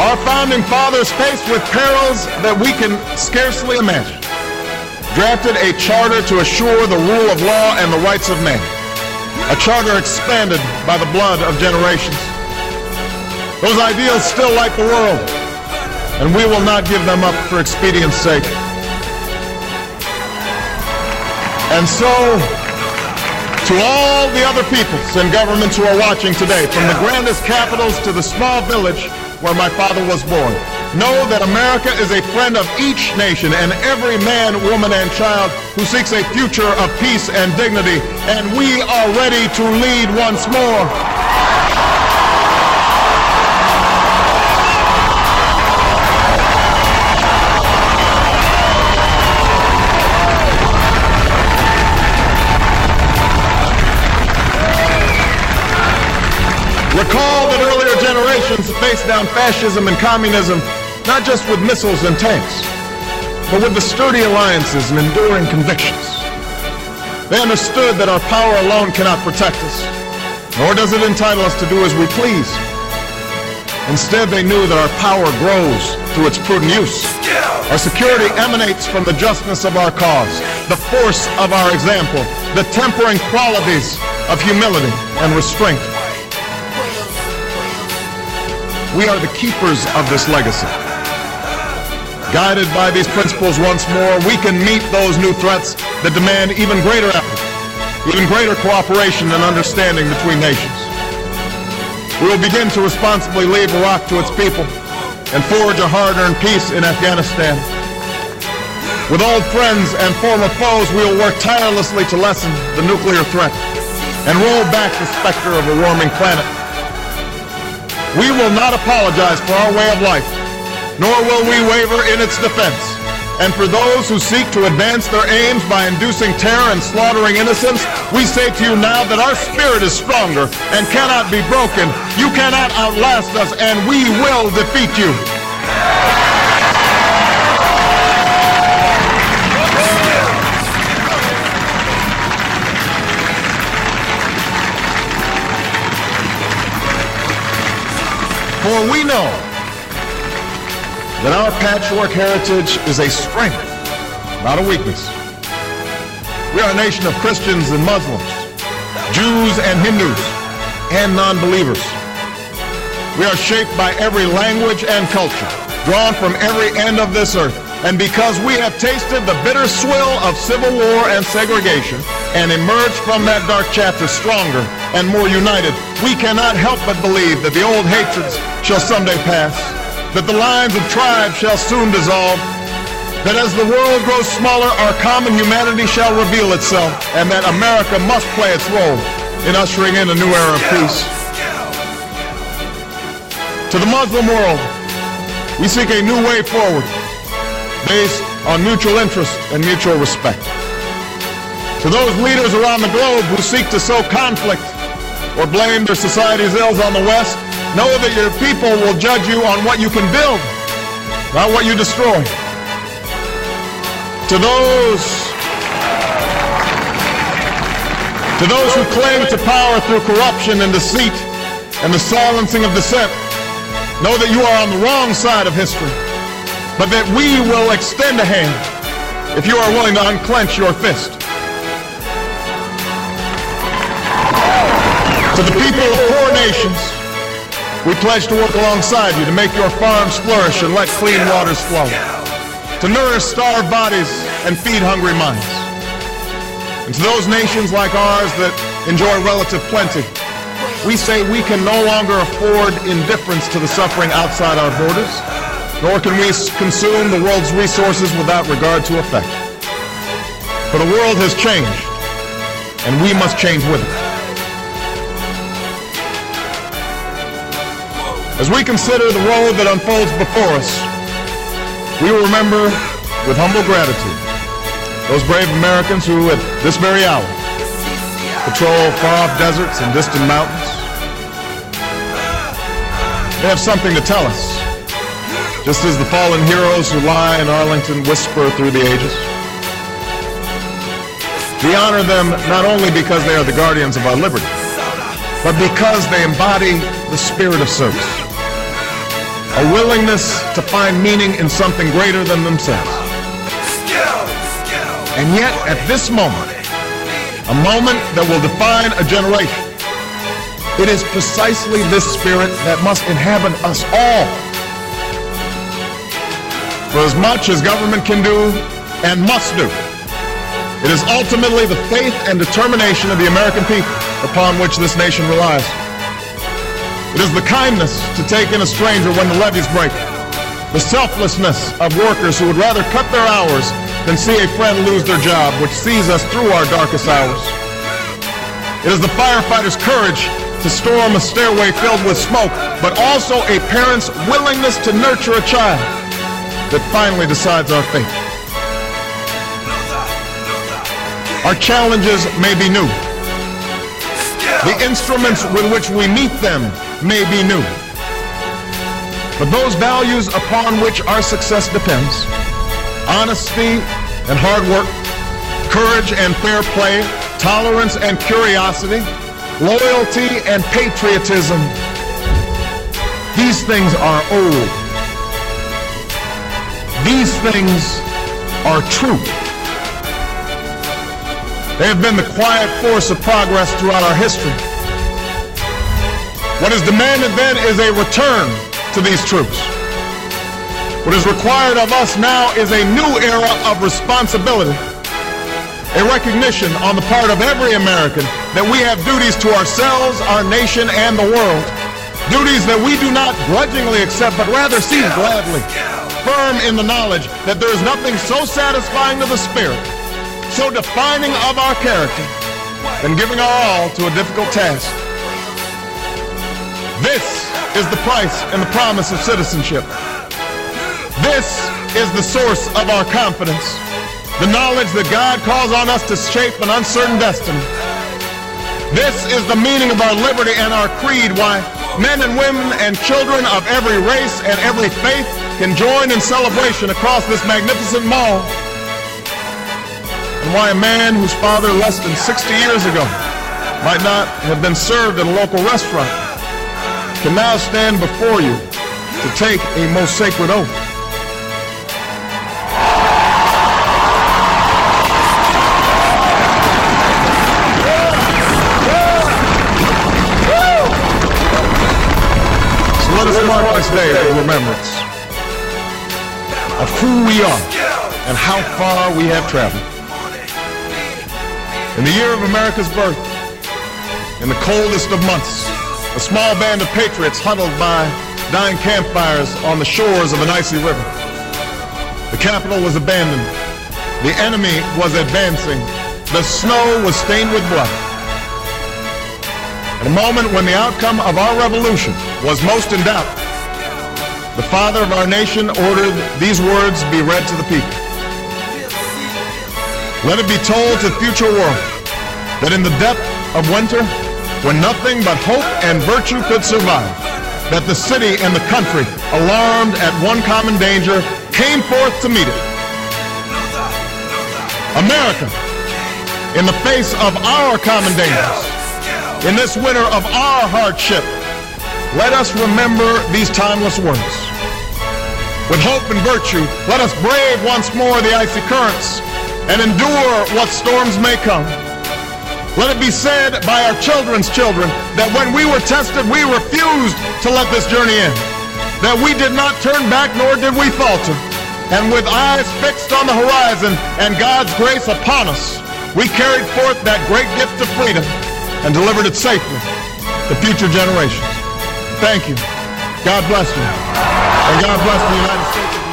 Our founding fathers, faced with perils that we can scarcely imagine, drafted a charter to assure the rule of law and the rights of man, a charter expanded by the blood of generations. Those ideals still light the world, and we will not give them up for expedience sake. And so, to all the other peoples and governments who are watching today, from the grandest capitals to the small village where my father was born, know that America is a friend of each nation and every man, woman, and child who seeks a future of peace and dignity, and we are ready to lead once more. Recall that earlier generations faced down fascism and communism not just with missiles and tanks, but with the sturdy alliances and enduring convictions. They understood that our power alone cannot protect us, nor does it entitle us to do as we please. Instead, they knew that our power grows through its prudent use. Our security emanates from the justness of our cause, the force of our example, the tempering qualities of humility and restraint. We are the keepers of this legacy. Guided by these principles once more, we can meet those new threats that demand even greater effort, even greater cooperation and understanding between nations. We will begin to responsibly leave Iraq to its people and forge a hard-earned peace in Afghanistan. With old friends and former foes, we will work tirelessly to lessen the nuclear threat and roll back the specter of a warming planet. We will not apologize for our way of life, nor will we waver in its defense. And for those who seek to advance their aims by inducing terror and slaughtering innocents, we say to you now that our spirit is stronger and cannot be broken. You cannot outlast us, and we will defeat you. For we know that our patchwork heritage is a strength, not a weakness. We are a nation of Christians and Muslims, Jews and Hindus, and non-believers. We are shaped by every language and culture, drawn from every end of this earth. And because we have tasted the bitter swill of civil war and segregation and emerged from that dark chapter stronger and more united, we cannot help but believe that the old hatreds shall someday pass, that the lines of tribes shall soon dissolve, that as the world grows smaller, our common humanity shall reveal itself, and that America must play its role in ushering in a new era of peace. To the Muslim world, we seek a new way forward, based on mutual interest and mutual respect. To those leaders around the globe who seek to sow conflict or blame their society's ills on the West, know that your people will judge you on what you can build, not what you destroy. To those who cling to power through corruption and deceit and the silencing of dissent, know that you are on the wrong side of history, but that we will extend a hand if you are willing to unclench your fist. To the people of poor nations, we pledge to work alongside you to make your farms flourish and let clean waters flow, to nourish starved bodies and feed hungry minds. And to those nations like ours that enjoy relative plenty, we say we can no longer afford indifference to the suffering outside our borders, nor can we consume the world's resources without regard to effect. For the world has changed, and we must change with it. As we consider the road that unfolds before us, we will remember with humble gratitude those brave Americans who, at this very hour, patrol far-off deserts and distant mountains. They have something to tell us, just as the fallen heroes who lie in Arlington whisper through the ages. We honor them not only because they are the guardians of our liberty, but because they embody the spirit of service. a willingness to find meaning in something greater than themselves. And yet, at this moment, a moment that will define a generation, it is precisely this spirit that must inhabit us all. For as much as government can do and must do, it is ultimately the faith and determination of the American people upon which this nation relies. It is the kindness to take in a stranger when the levees break, the selflessness of workers who would rather cut their hours than see a friend lose their job, which sees us through our darkest hours. It is the firefighter's courage to storm a stairway filled with smoke, but also a parent's willingness to nurture a child that finally decides our fate. Our challenges may be new. The instruments with which we meet them may be new. But those values upon which our success depends, honesty and hard work, courage and fair play, tolerance and curiosity, loyalty and patriotism, these things are old. These things are true. They have been the quiet force of progress throughout our history. What is demanded then is a return to these truths. What is required of us now is a new era of responsibility, a recognition on the part of every American that we have duties to ourselves, our nation, and the world. Duties that we do not grudgingly accept, but rather seize gladly, firm in the knowledge that there is nothing so satisfying to the spirit, so defining of our character, than giving our all to a difficult task. This is the price and the promise of citizenship. This is the source of our confidence, the knowledge that God calls on us to shape an uncertain destiny. This is the meaning of our liberty and our creed, why men and women and children of every race and every faith can join in celebration across this magnificent mall, and why a man whose father less than 60 years ago might not have been served at a local restaurant can now stand before you to take a most sacred oath. So let us mark this day with remembrance of who we are and how far we have traveled. In the year of America's birth, in the coldest of months, a small band of patriots huddled by dying campfires on the shores of an icy river. The capital was abandoned. The enemy was advancing. The snow was stained with blood. At a moment when the outcome of our revolution was most in doubt, the father of our nation ordered these words be read to the people. Let it be told to the future world that in the depth of winter, when nothing but hope and virtue could survive, that the city and the country, alarmed at one common danger, came forth to meet it. America, in the face of our common dangers, in this winter of our hardship, let us remember these timeless words. With hope and virtue, let us brave once more the icy currents and endure what storms may come. Let it be said by our children's children that when we were tested, we refused to let this journey end, that we did not turn back nor did we falter, and with eyes fixed on the horizon and God's grace upon us, we carried forth that great gift of freedom and delivered it safely to future generations. Thank you. God bless you. And God bless the United States.